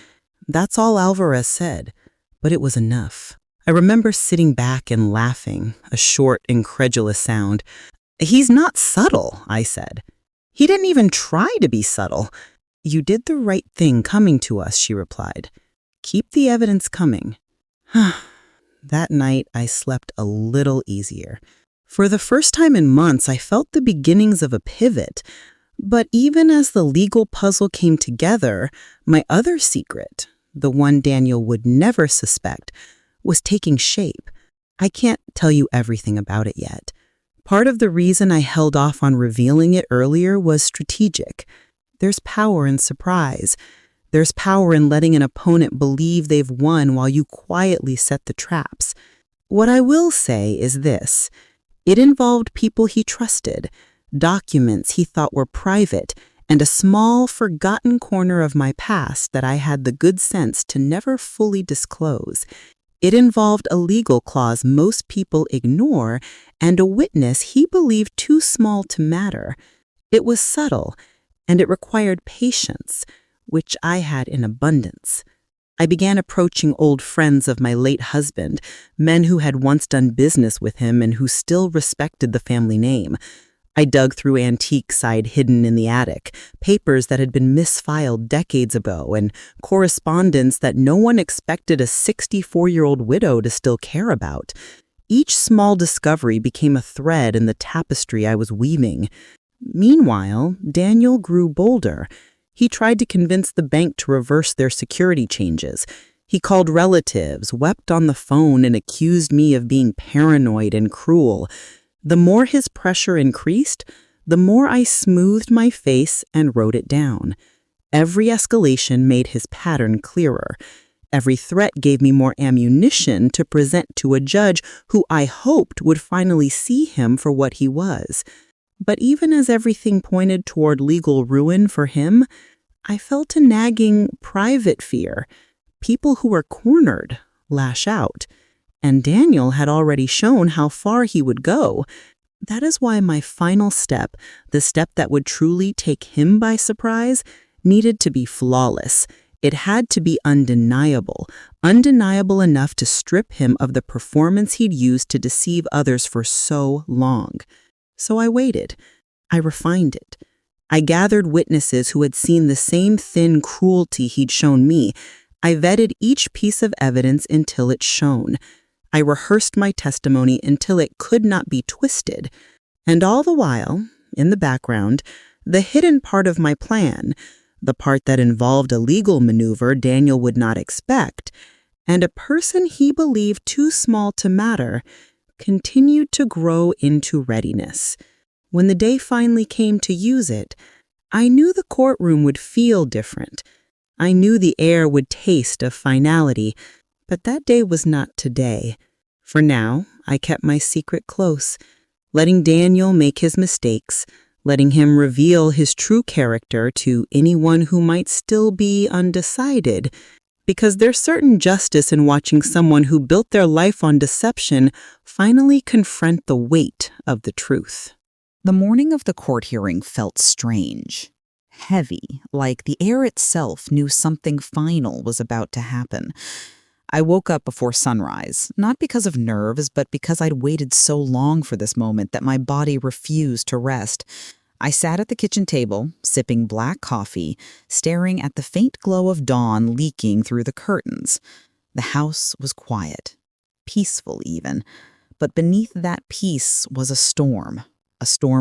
That's all Alvarez said, but it was enough." I remember sitting back and laughing, a short, incredulous sound. "He's not subtle," I said. "He didn't even try to be subtle." "You did the right thing coming to us," she replied. "Keep the evidence coming." That night, I slept a little easier. For the first time in months, I felt the beginnings of a pivot. But even as the legal puzzle came together, my other secret, the one Daniel would never suspect, was taking shape. I can't tell you everything about it yet. Part of the reason I held off on revealing it earlier was strategic. There's power in surprise. There's power in letting an opponent believe they've won while you quietly set the traps. What I will say is this. It involved people he trusted, documents he thought were private, and a small, forgotten corner of my past that I had the good sense to never fully disclose. It involved a legal clause most people ignore and a witness he believed too small to matter. It was subtle, and it required patience, which I had in abundance. I began approaching old friends of my late husband, men who had once done business with him and who still respected the family name. I dug through antiques I'd hidden in the attic, papers that had been misfiled decades ago, and correspondence that no one expected a 64-year-old widow to still care about. Each small discovery became a thread in the tapestry I was weaving. Meanwhile, Daniel grew bolder. He tried to convince the bank to reverse their security changes. He called relatives, wept on the phone, and accused me of being paranoid and cruel. The more his pressure increased, the more I smoothed my face and wrote it down. Every escalation made his pattern clearer. Every threat gave me more ammunition to present to a judge who I hoped would finally see him for what he was. But even as everything pointed toward legal ruin for him, I felt a nagging private fear. People who were cornered lash out. And Daniel had already shown how far he would go. That is why my final step, the step that would truly take him by surprise, needed to be flawless. It had to be undeniable enough to strip him of the performance he'd used to deceive others for so long. So I waited. I refined it. I gathered witnesses who had seen the same thin cruelty he'd shown me. I vetted each piece of evidence until it shone. I rehearsed my testimony until it could not be twisted. And all the while, in the background, the hidden part of my plan, the part that involved a legal maneuver Daniel would not expect, and a person he believed too small to matter, continued to grow into readiness. When the day finally came to use it, I knew the courtroom would feel different. I knew the air would taste of finality, but that day was not today. For now, I kept my secret close, letting Daniel make his mistakes, letting him reveal his true character to anyone who might still be undecided, because there's certain justice in watching someone who built their life on deception finally confront the weight of the truth. The morning of the court hearing felt strange, heavy, like the air itself knew something final was about to happen. I woke up before sunrise, not because of nerves, but because I'd waited so long for this moment that my body refused to rest. I sat at the kitchen table, sipping black coffee, staring at the faint glow of dawn leaking through the curtains. The house was quiet, peaceful even, but beneath that peace was a storm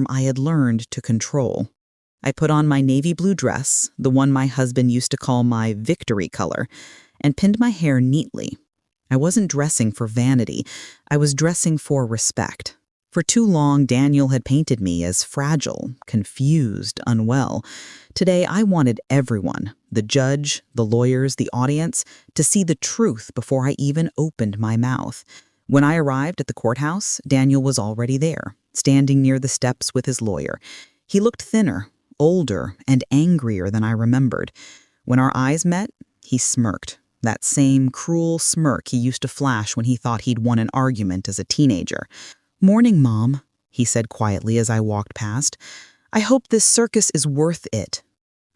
I had learned to control. I put on my navy blue dress, the one my husband used to call my victory color, and pinned my hair neatly. I wasn't dressing for vanity. I was dressing for respect. For too long, Daniel had painted me as fragile, confused, unwell. Today, I wanted everyone, the judge, the lawyers, the audience, to see the truth before I even opened my mouth. When I arrived at the courthouse, Daniel was already there, standing near the steps with his lawyer. He looked thinner, older, and angrier than I remembered. When our eyes met, he smirked, that same cruel smirk he used to flash when he thought he'd won an argument as a teenager. "Morning, Mom," he said quietly as I walked past. "I hope this circus is worth it."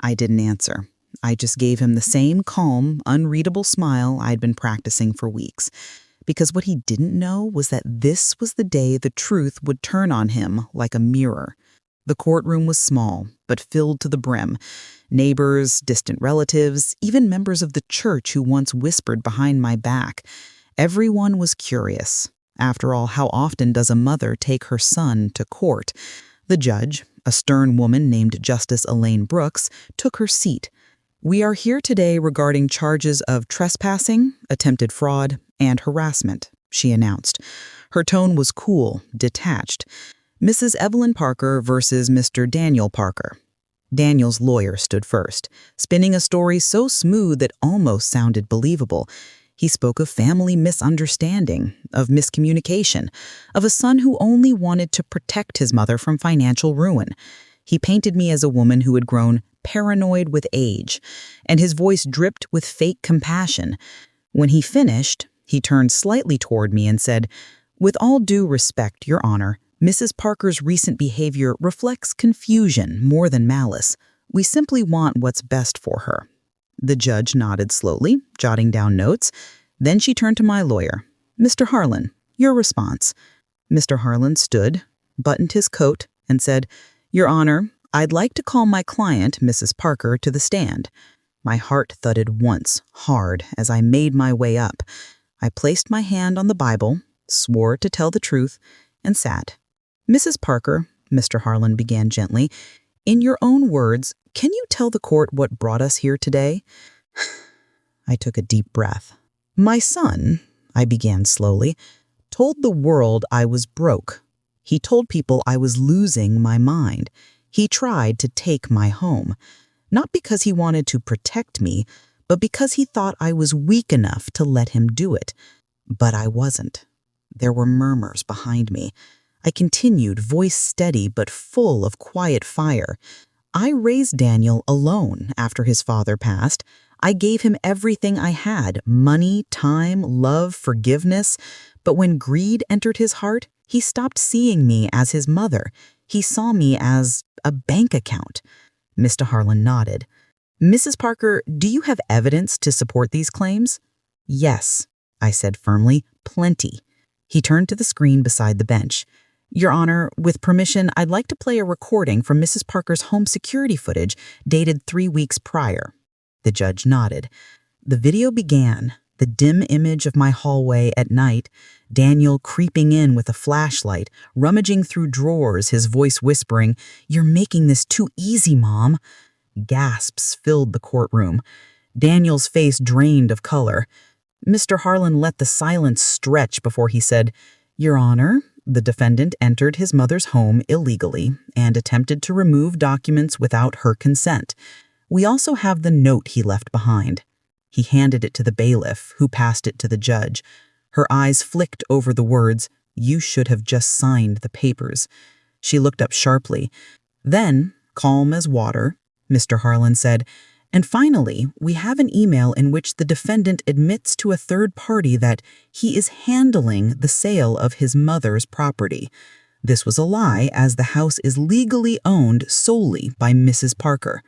I didn't answer. I just gave him the same calm, unreadable smile I'd been practicing for weeks. Because what he didn't know was that this was the day the truth would turn on him like a mirror. The courtroom was small, but filled to the brim. Neighbors, distant relatives, even members of the church who once whispered behind my back. Everyone was curious. After all, how often does a mother take her son to court? The judge, a stern woman named Justice Elaine Brooks, took her seat. "We are here today regarding charges of trespassing, attempted fraud, and harassment," she announced. Her tone was cool, detached. "Mrs. Evelyn Parker versus Mr. Daniel Parker." Daniel's lawyer stood first, spinning a story so smooth it almost sounded believable. He spoke of family misunderstanding, of miscommunication, of a son who only wanted to protect his mother from financial ruin. He painted me as a woman who had grown paranoid with age, and his voice dripped with fake compassion. When he finished, he turned slightly toward me and said, "With all due respect, Your Honor, Mrs. Parker's recent behavior reflects confusion more than malice. We simply want what's best for her. The judge nodded slowly, jotting down notes. Then she turned to my lawyer. Mr. Harlan, your response. Mr. Harlan stood, buttoned his coat, and said, Your Honor, I'd like to call my client, Mrs. Parker, to the stand. My heart thudded once, hard, as I made my way up. I placed my hand on the Bible, swore to tell the truth, and sat. Mrs. Parker, Mr. Harlan began gently, in your own words, can you tell the court what brought us here today? I took a deep breath. My son, I began slowly, told the world I was broke. He told people I was losing my mind. He tried to take my home, not because he wanted to protect me, but because he thought I was weak enough to let him do it. But I wasn't. There were murmurs behind me. I continued, voice steady but full of quiet fire. I raised Daniel alone after his father passed. I gave him everything I had, money, time, love, forgiveness. But when greed entered his heart, he stopped seeing me as his mother. He saw me as a bank account. Mr. Harlan nodded. Mrs. Parker, do you have evidence to support these claims? Yes, I said firmly, plenty. He turned to the screen beside the bench. Your Honor, with permission, I'd like to play a recording from Mrs. Parker's home security footage dated 3 weeks prior. The judge nodded. The video began, the dim image of my hallway at night, Daniel creeping in with a flashlight, rummaging through drawers, his voice whispering, You're making this too easy, Mom. Gasps filled the courtroom. Daniel's face drained of color. Mr. Harlan let the silence stretch before he said, Your Honor, the defendant entered his mother's home illegally and attempted to remove documents without her consent. We also have the note he left behind. He handed it to the bailiff, who passed it to the judge. Her eyes flicked over the words, You should have just signed the papers. She looked up sharply. Then, calm as water, Mr. Harlan said, And finally, we have an email in which the defendant admits to a third party that he is handling the sale of his mother's property. This was a lie, as the house is legally owned solely by Mrs. Parker.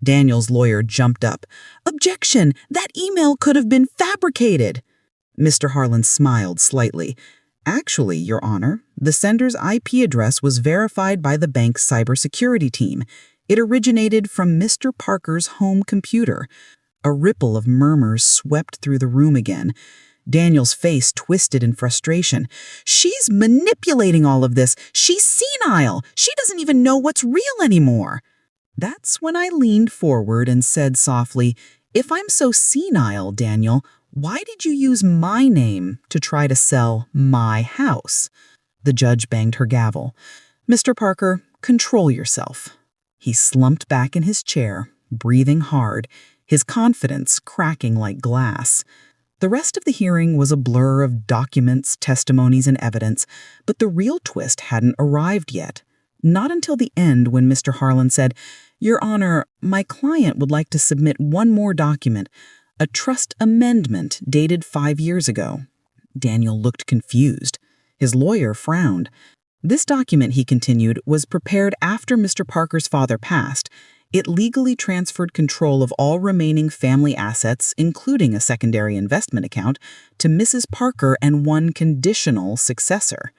Daniel's lawyer jumped up. Objection! That email could have been fabricated! Mr. Harlan smiled slightly. Actually, Your Honor, the sender's IP address was verified by the bank's cybersecurity team. It originated from Mr. Parker's home computer. A ripple of murmurs swept through the room again. Daniel's face twisted in frustration. She's manipulating all of this. She's senile. She doesn't even know what's real anymore. That's when I leaned forward and said softly, If I'm so senile, Daniel, why did you use my name to try to sell my house? The judge banged her gavel. Mr. Parker, control yourself. He slumped back in his chair, breathing hard, his confidence cracking like glass. The rest of the hearing was a blur of documents, testimonies, and evidence, but the real twist hadn't arrived yet. Not until the end when Mr. Harlan said, Your Honor, my client would like to submit one more document, a trust amendment dated 5 years ago. Daniel looked confused. His lawyer frowned. This document, he continued, was prepared after Mr. Parker's father passed. It legally transferred control of all remaining family assets, including a secondary investment account, to Mrs. Parker and one conditional successor.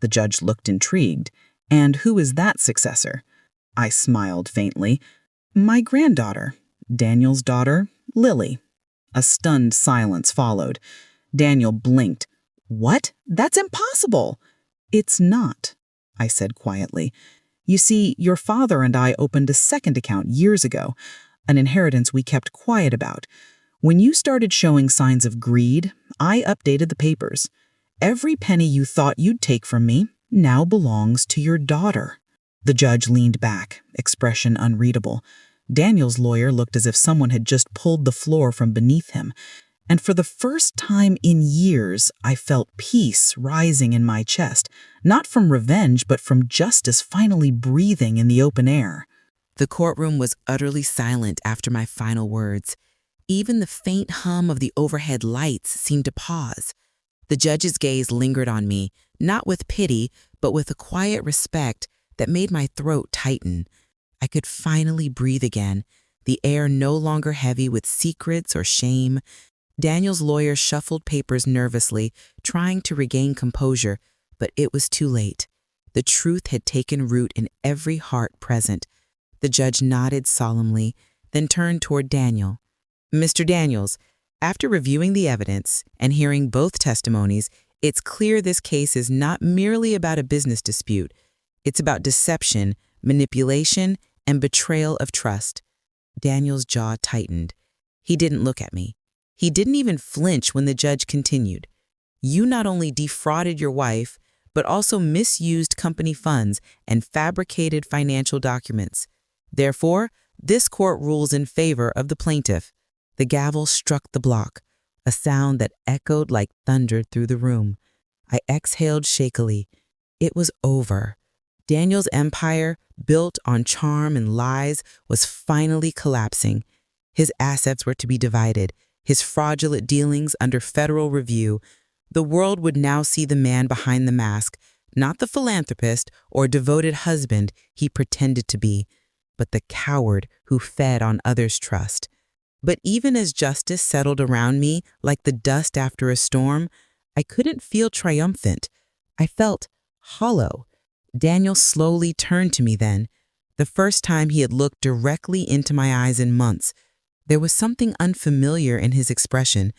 The judge looked intrigued. And who is that successor? I smiled faintly. My granddaughter, Daniel's daughter, Lily. A stunned silence followed. Daniel blinked. What? That's impossible. It's not, I said quietly. You see, your father and I opened a second account years ago, an inheritance we kept quiet about. When you started showing signs of greed, I updated the papers. Every penny you thought you'd take from me now belongs to your daughter. The judge leaned back, expression unreadable. Daniel's lawyer looked as if someone had just pulled the floor from beneath him. And for the first time in years, I felt peace rising in my chest, not from revenge, but from justice finally breathing in the open air. The courtroom was utterly silent after my final words. Even the faint hum of the overhead lights seemed to pause. The judge's gaze lingered on me, not with pity, but with a quiet respect that made my throat tighten. I could finally breathe again, the air no longer heavy with secrets or shame. Daniel's lawyer shuffled papers nervously, trying to regain composure, but it was too late. The truth had taken root in every heart present. The judge nodded solemnly, then turned toward Daniel. "Mr. Daniels, after reviewing the evidence and hearing both testimonies, it's clear this case is not merely about a business dispute. It's about deception, manipulation, and betrayal of trust." Daniel's jaw tightened. He didn't look at me. He didn't even flinch when the judge continued. "You not only defrauded your wife, but also misused company funds and fabricated financial documents. Therefore, this court rules in favor of the plaintiff." The gavel struck the block, a sound that echoed like thunder through the room. I exhaled shakily. It was over. Daniel's empire, built on charm and lies, was finally collapsing. His assets were to be divided, his fraudulent dealings under federal review. The world would now see the man behind the mask, not the philanthropist or devoted husband he pretended to be, but the coward who fed on others' trust. But even as justice settled around me like the dust after a storm, I couldn't feel triumphant. I felt hollow. Daniel slowly turned to me then, the first time he had looked directly into my eyes in months. There was something unfamiliar in his expression,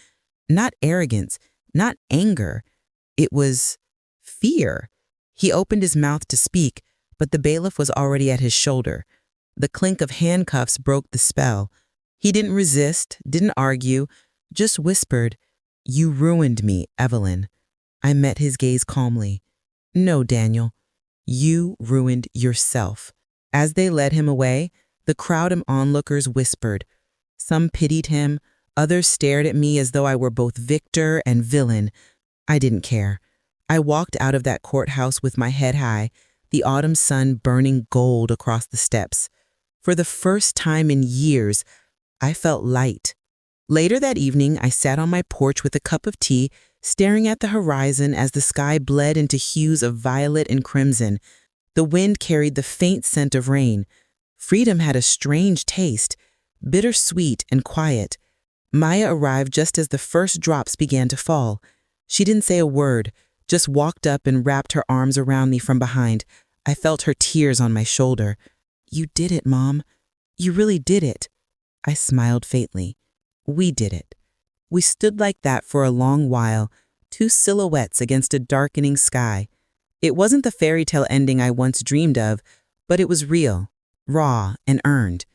not arrogance, not anger. It was fear. He opened his mouth to speak, but the bailiff was already at his shoulder. The clink of handcuffs broke the spell. He didn't resist, didn't argue, just whispered, "You ruined me, Evelyn." I met his gaze calmly. "No, Daniel, you ruined yourself." As they led him away, the crowd of onlookers whispered. Some pitied him, others stared at me as though I were both victor and villain. I didn't care. I walked out of that courthouse with my head high, the autumn sun burning gold across the steps. For the first time in years, I felt light. Later that evening, I sat on my porch with a cup of tea, staring at the horizon as the sky bled into hues of violet and crimson. The wind carried the faint scent of rain. Freedom had a strange taste, bittersweet and quiet. Maya arrived just as the first drops began to fall. She didn't say a word, just walked up and wrapped her arms around me from behind. I felt her tears on my shoulder. "You did it, Mom. You really did it." I smiled faintly. We did it. We stood like that for a long while, two silhouettes against a darkening sky. It wasn't the fairy tale ending I once dreamed of, but it was real, raw, and earned.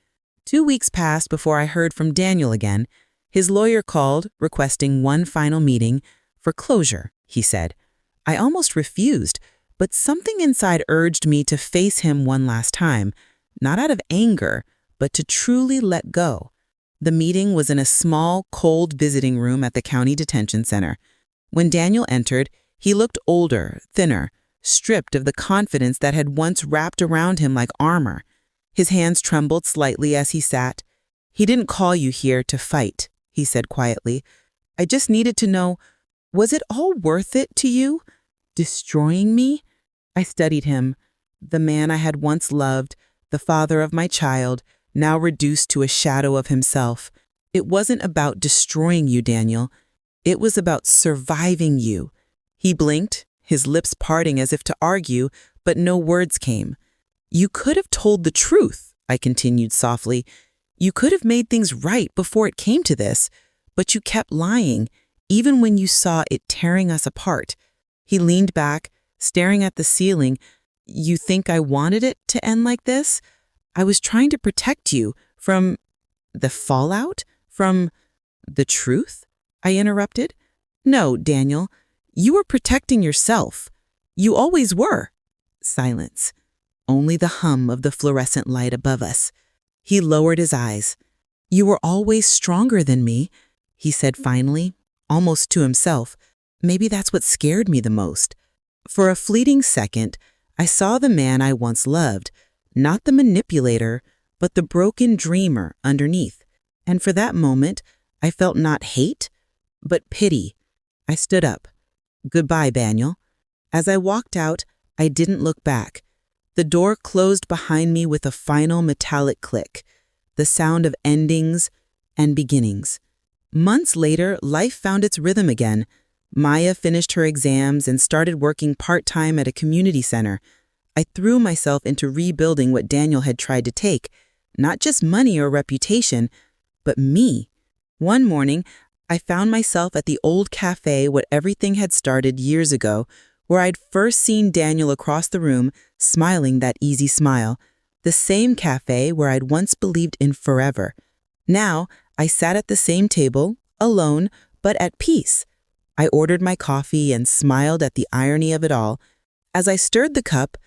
2 weeks passed before I heard from Daniel again. His lawyer called, requesting one final meeting for closure, he said. I almost refused, but something inside urged me to face him one last time, not out of anger, but to truly let go. The meeting was in a small, cold visiting room at the county detention center. When Daniel entered, he looked older, thinner, stripped of the confidence that had once wrapped around him like armor. His hands trembled slightly as he sat. "He didn't call you here to fight," he said quietly. "I just needed to know, was it all worth it to you? Destroying me?" I studied him, the man I had once loved, the father of my child, now reduced to a shadow of himself. "It wasn't about destroying you, Daniel. It was about surviving you." He blinked, his lips parting as if to argue, but no words came. "You could have told the truth," I continued softly. "You could have made things right before it came to this, but you kept lying, even when you saw it tearing us apart." He leaned back, staring at the ceiling. "You think I wanted it to end like this? I was trying to protect you from the fallout, from the truth?" I interrupted. "No, Daniel, you were protecting yourself. You always were." Silence. Only the hum of the fluorescent light above us. He lowered his eyes. "You were always stronger than me," he said finally, almost to himself. Maybe that's what scared me the most. For a fleeting second, I saw the man I once loved, not the manipulator, but the broken dreamer underneath. And for that moment, I felt not hate, but pity. I stood up. "Goodbye, Daniel." As I walked out, I didn't look back. The door closed behind me with a final metallic click. the sound of endings and beginnings. Months later, life found its rhythm again. Maya finished her exams and started working part-time at a community center. I threw myself into rebuilding what Daniel had tried to take, not just money or reputation, but me. One morning, I found myself at the old cafe where everything had started years ago, where I'd first seen Daniel across the room, smiling that easy smile. The same cafe where I'd once believed in forever. Now, I sat at the same table, alone, but at peace. I ordered my coffee and smiled at the irony of it all. As I stirred the cup,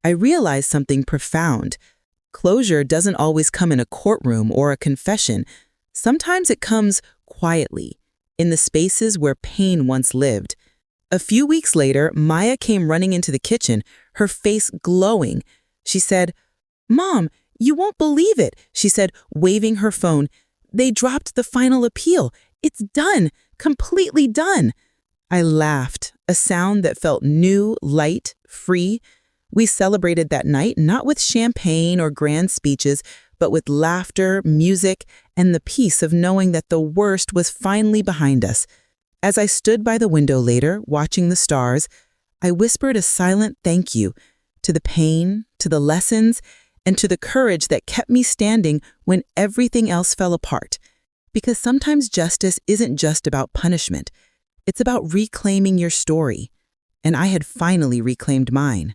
I realized something profound. Closure doesn't always come in a courtroom or a confession. Sometimes it comes quietly, in the spaces where pain once lived. A few weeks later, Maya came running into the kitchen, her face glowing. She said, "Mom, you won't believe it," she said, waving her phone. "They dropped the final appeal. It's done, completely done." I laughed, a sound that felt new, light, free. We celebrated that night not with champagne or grand speeches, but with laughter, music, and the peace of knowing that the worst was finally behind us. As I stood by the window later, watching the stars, I whispered a silent thank you to the pain, to the lessons, and to the courage that kept me standing when everything else fell apart. Because sometimes justice isn't just about punishment. It's about reclaiming your story. And I had finally reclaimed mine.